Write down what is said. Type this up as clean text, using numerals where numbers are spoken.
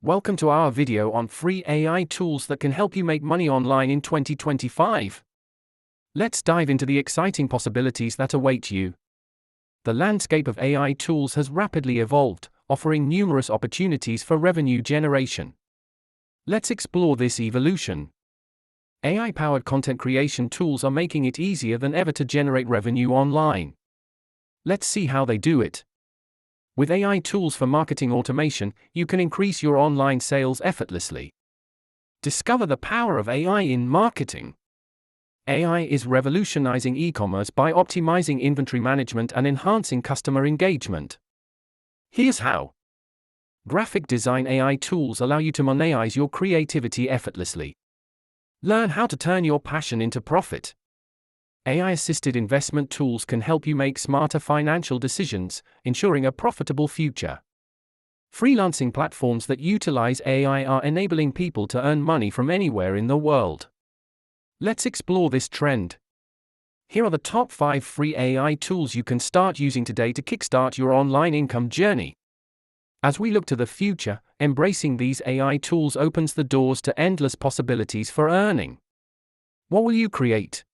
Welcome to our video on free AI tools that can help you make money online in 2025. Let's dive into the exciting possibilities that await you. The landscape of AI tools has rapidly evolved, offering numerous opportunities for revenue generation. Let's explore this evolution. AI-powered content creation tools are making it easier than ever to generate revenue online. Let's see how they do it. With AI tools for marketing automation, you can increase your online sales effortlessly. Discover the power of AI in marketing. AI is revolutionizing e-commerce by optimizing inventory management and enhancing customer engagement. Here's how. Graphic design AI tools allow you to monetize your creativity effortlessly. Learn how to turn your passion into profit. AI-assisted investment tools can help you make smarter financial decisions, ensuring a profitable future. Freelancing platforms that utilize AI are enabling people to earn money from anywhere in the world. Let's explore this trend. Here are the top 5 free AI tools you can start using today to kickstart your online income journey. As we look to the future, embracing these AI tools opens the doors to endless possibilities for earning. What will you create?